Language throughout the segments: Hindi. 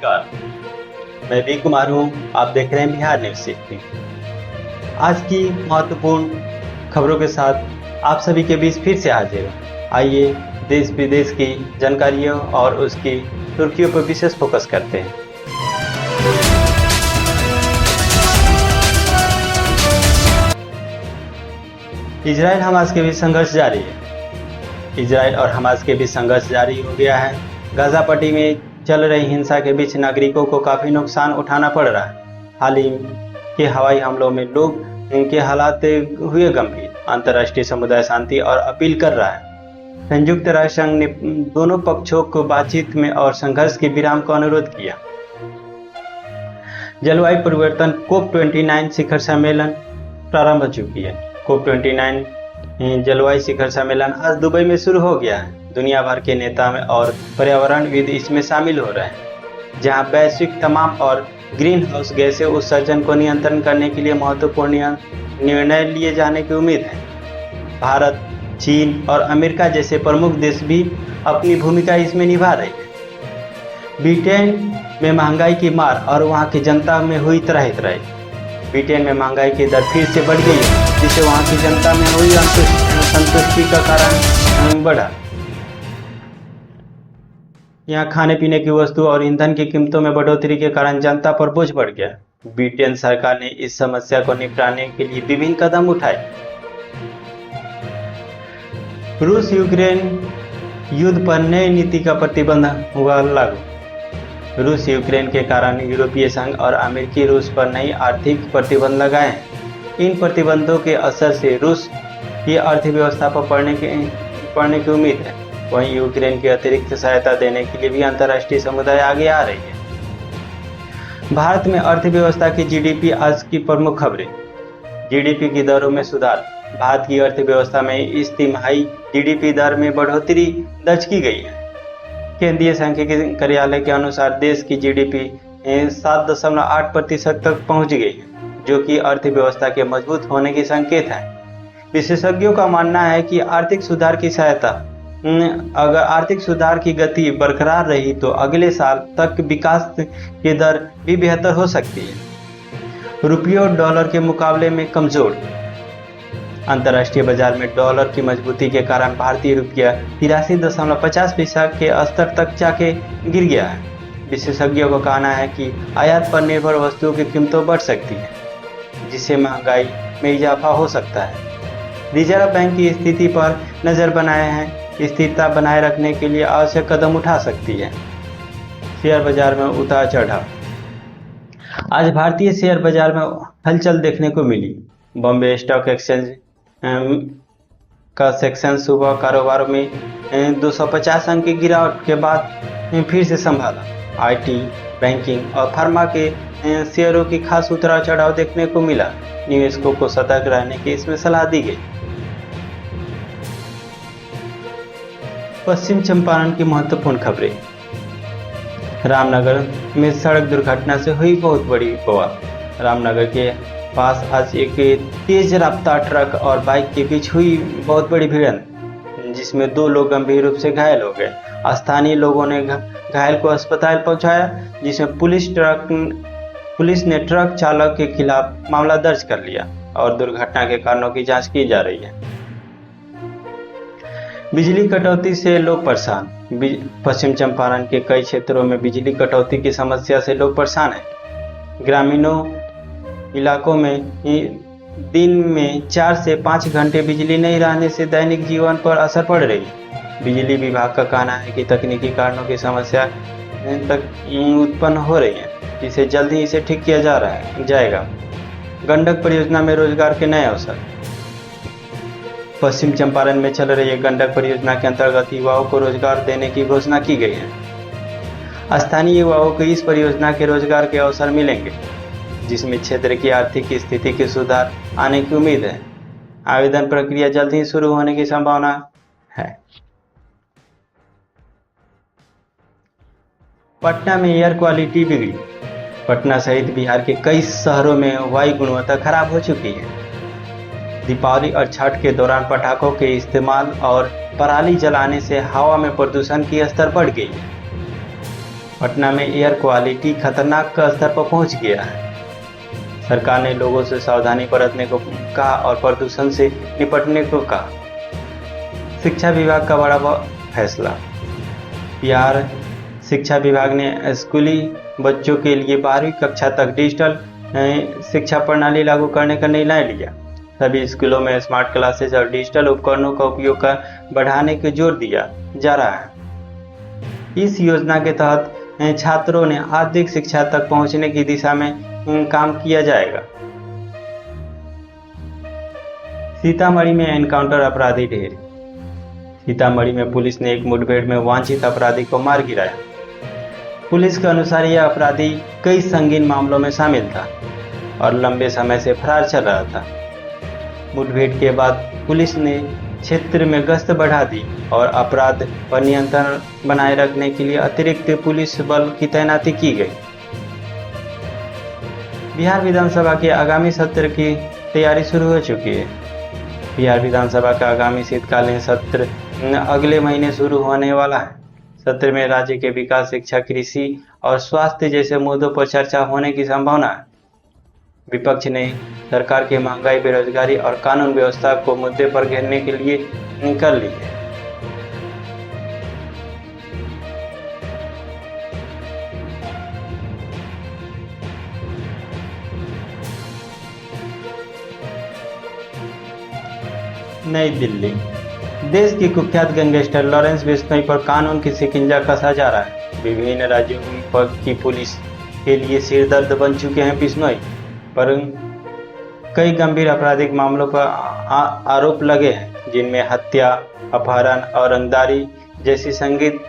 नमस्कार, मैं बी कुमार हूँ। आप देख रहे हैं बिहार न्यूज़ 16। आज की महत्वपूर्ण खबरों के साथ आप सभी के बीच फिर से हाजिर हूँ। आइए देश विदेश की जानकारियों और उसकी सुर्खियों पर विशेष फोकस करते हैं। इजराइल हमास के बीच संघर्ष जारी है। इजराइल और हमास के बीच संघर्ष जारी हो गया है। गाजा पट्टी में चल रही हिंसा के बीच नागरिकों को काफी नुकसान उठाना पड़ रहा है। हाल ही के हवाई हमलों में लोग के हालात हुए गंभीर। अंतर्राष्ट्रीय समुदाय शांति और अपील कर रहा है। संयुक्त राष्ट्र संघ ने दोनों पक्षों को बातचीत में और संघर्ष के विराम का अनुरोध किया। जलवायु परिवर्तन COP29 शिखर सम्मेलन प्रारंभ हो चुकी है। COP29 जलवायु शिखर सम्मेलन आज दुबई में शुरू हो गया है। दुनिया भर के नेता में और पर्यावरणविद इसमें शामिल हो रहे हैं, जहां वैश्विक तमाम और ग्रीन हाउस गैसें उत्सर्जन को नियंत्रण करने के लिए महत्वपूर्ण निर्णय लिए जाने की उम्मीद है। भारत, चीन और अमेरिका जैसे प्रमुख देश भी अपनी भूमिका इसमें निभा रहे हैं। ब्रिटेन में महंगाई की मार और वहां की जनता में हुई त्राही। ब्रिटेन में महंगाई की दर फिर से बढ़ गई है, जिससे वहां की जनता में हुई असंतुष्टि का कारण बढ़ा। यहाँ खाने पीने की वस्तु और ईंधन की कीमतों में बढ़ोतरी के कारण जनता पर बोझ बढ़ गया। ब्रिटेन सरकार ने इस समस्या को निपटाने के लिए विभिन्न कदम उठाए। रूस यूक्रेन युद्ध पर नई नीति का प्रतिबंध हुआ लागू। रूस यूक्रेन के कारण यूरोपीय संघ और अमेरिकी रूस पर नई आर्थिक प्रतिबंध लगाए हैं। इन प्रतिबंधों के असर से रूस की अर्थव्यवस्था पर पड़ने की उम्मीद है। वहीं यूक्रेन की अतिरिक्त सहायता देने के लिए भी अंतर्राष्ट्रीय समुदाय आगे आ रही है। भारत में अर्थव्यवस्था की जीडीपी आज की प्रमुख खबरें। जीडीपी की दरों में सुधार। भारत की अर्थव्यवस्था में इस तिमाही जीडीपी दर में बढ़ोतरी दर्ज की गई है। केंद्रीय सांख्यिकी कार्यालय के अनुसार देश की जीडीपी 7.8% तक पहुंच गई है, जो कि अर्थव्यवस्था के मजबूत होने की संकेत है। विशेषज्ञों का मानना है कि अगर आर्थिक सुधार की गति बरकरार रही तो अगले साल तक विकास की दर भी बेहतर हो सकती है। रुपये और डॉलर के मुकाबले में कमजोर। अंतर्राष्ट्रीय बाजार में डॉलर की मजबूती के कारण भारतीय रुपया 83.50 के स्तर तक जाके गिर गया है। विशेषज्ञों का कहना है कि आयात पर निर्भर वस्तुओं की कीमतें बढ़ सकती है, जिससे महंगाई में इजाफा हो सकता है। रिजर्व बैंक की स्थिति पर नजर बनाए हैं, स्थिरता बनाए रखने के लिए आवश्यक कदम उठा सकती है। शेयर बाजार में उतार चढ़ाव। आज भारतीय शेयर बाजार में हलचल देखने को मिली। बॉम्बे स्टॉक एक्सचेंज का सेक्शन सुबह कारोबार में 250 अंक की गिरावट के बाद फिर से संभाला। आईटी, बैंकिंग और फार्मा के शेयरों की खास उतार चढ़ाव देखने को मिला। निवेशकों को सतर्क रहने की इसमें सलाह दी गई। पश्चिम चंपारण की महत्वपूर्ण खबरें। रामनगर में सड़क दुर्घटना से हुई बहुत बड़ी बवाल। रामनगर के पास आज एक तेज रफ्तार ट्रक और बाइक के बीच हुई बहुत बड़ी भिड़ंत, जिसमें 2 लोग गंभीर रूप से घायल हो गए। स्थानीय लोगों ने घायल को अस्पताल पहुंचाया, जिसमें पुलिस ने ट्रक चालक के खिलाफ मामला दर्ज कर लिया और दुर्घटना के कारणों की जांच की जा रही है। बिजली कटौती से लोग परेशान। पश्चिम चंपारण के कई क्षेत्रों में बिजली कटौती की समस्या से लोग परेशान हैं। ग्रामीणों इलाकों में दिन में 4 से 5 घंटे बिजली नहीं रहने से दैनिक जीवन पर असर पड़ रही है। बिजली विभाग का कहना है कि तकनीकी कारणों की समस्या उत्पन्न हो रही है, जिसे जल्द ही इसे ठीक किया जाएगा। गंडक परियोजना में रोजगार के नए अवसर। पश्चिम चंपारण में चल रही गंडक परियोजना के अंतर्गत युवाओं को रोजगार देने की घोषणा की गई है। स्थानीय युवाओं को इस परियोजना के रोजगार के अवसर मिलेंगे, जिसमें क्षेत्र की आर्थिक स्थिति की सुधार आने की उम्मीद है। आवेदन प्रक्रिया जल्द ही शुरू होने की संभावना है। पटना में एयर क्वालिटी बिगड़ी। पटना सहित बिहार के कई शहरों में वायु गुणवत्ता खराब हो चुकी है। दीपावली और छठ के दौरान पटाखों के इस्तेमाल और पराली जलाने से हवा में प्रदूषण की स्तर बढ़ गई है। पटना में एयर क्वालिटी खतरनाक स्तर पर पहुंच गया है। सरकार ने लोगों से सावधानी बरतने को कहा और प्रदूषण से निपटने को कहा। शिक्षा विभाग का बड़ा फैसला। बिहार शिक्षा विभाग ने स्कूली बच्चों के लिए 12वीं कक्षा तक डिजिटल शिक्षा प्रणाली लागू करने का निर्णय लिया। सभी स्कूलों में स्मार्ट क्लासेज और डिजिटल उपकरणों का उपयोग बढ़ाने पर जोर दिया जा रहा है। इस योजना के तहत छात्रों ने आर्थिक शिक्षा तक पहुंचने की दिशा में काम किया जाएगा। सीतामढ़ी में एनकाउंटर अपराधी ढेर। सीतामढ़ी में पुलिस ने एक मुठभेड़ में वांछित अपराधी को मार गिराया। पुलिस के अनुसार यह अपराधी कई संगीन मामलों में शामिल था और लंबे समय से फरार चल रहा था। मुठभेड़ के बाद पुलिस ने क्षेत्र में गश्त बढ़ा दी और अपराध पर नियंत्रण बनाए रखने के लिए अतिरिक्त पुलिस बल की तैनाती की गई। बिहार विधानसभा के आगामी सत्र की तैयारी शुरू हो चुकी है। बिहार विधानसभा का आगामी शीतकालीन सत्र अगले महीने शुरू होने वाला है। सत्र में राज्य के विकास, शिक्षा, कृषि और स्वास्थ्य जैसे मुद्दों पर चर्चा होने की संभावना है। विपक्ष ने सरकार की महंगाई, बेरोजगारी और कानून व्यवस्था को मुद्दे पर घेरने के लिए कर ली है। नई दिल्ली। देश की कुख्यात गैंगस्टर लॉरेंस बिश्नोई पर कानून की शिकंजा कसा जा रहा है। विभिन्न राज्यों की पुलिस के लिए सिरदर्द बन चुके हैं बिश्नोई पर कई गंभीर आपराधिक मामलों पर आरोप लगे हैं, जिनमें हत्या, अपहरण और रंगदारी जैसी संगीन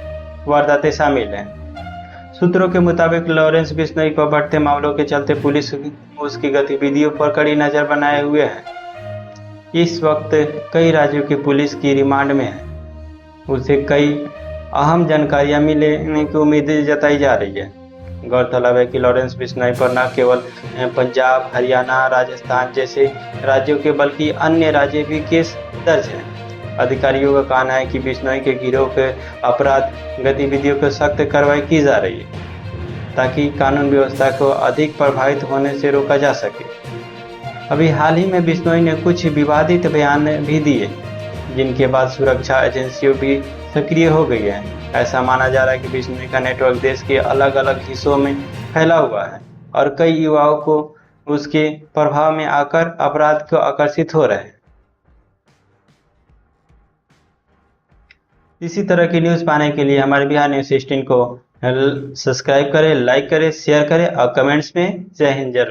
वारदातें शामिल हैं। सूत्रों के मुताबिक लॉरेंस बिश्नोई पर बढ़ते मामलों के चलते पुलिस उसकी गतिविधियों पर कड़ी नजर बनाए हुए है। इस वक्त कई राज्यों की पुलिस की रिमांड में है। उसे कई अहम जानकारियां मिलने की उम्मीद जताई जा रही है। गौरतलब है कि लॉरेंस बिश्नोई पर न केवल पंजाब, हरियाणा, राजस्थान जैसे राज्यों के बल्कि अन्य राज्य भी केस दर्ज हैं। अधिकारियों का कहना है कि बिश्नोई के गिरोह के अपराध गतिविधियों पर सख्त कार्रवाई की जा रही है ताकि कानून व्यवस्था को अधिक प्रभावित होने से रोका जा सके। अभी हाल ही में बिश्नोई ने कुछ विवादित बयान भी दिए, जिनके बाद सुरक्षा एजेंसियों भी सक्रिय हो गई है। ऐसा माना जा रहा है कि बिश्नोई का नेटवर्क देश के अलग अलग हिस्सों में फैला हुआ है और कई युवाओं को उसके प्रभाव में आकर अपराध को आकर्षित हो रहे हैं। इसी तरह की न्यूज़ पाने के लिए हमारे बिहार न्यूज़ 16 को सब्सक्राइब करें, लाइक करें, शेयर करें और कमेंट्स में जय हिंद जरूर।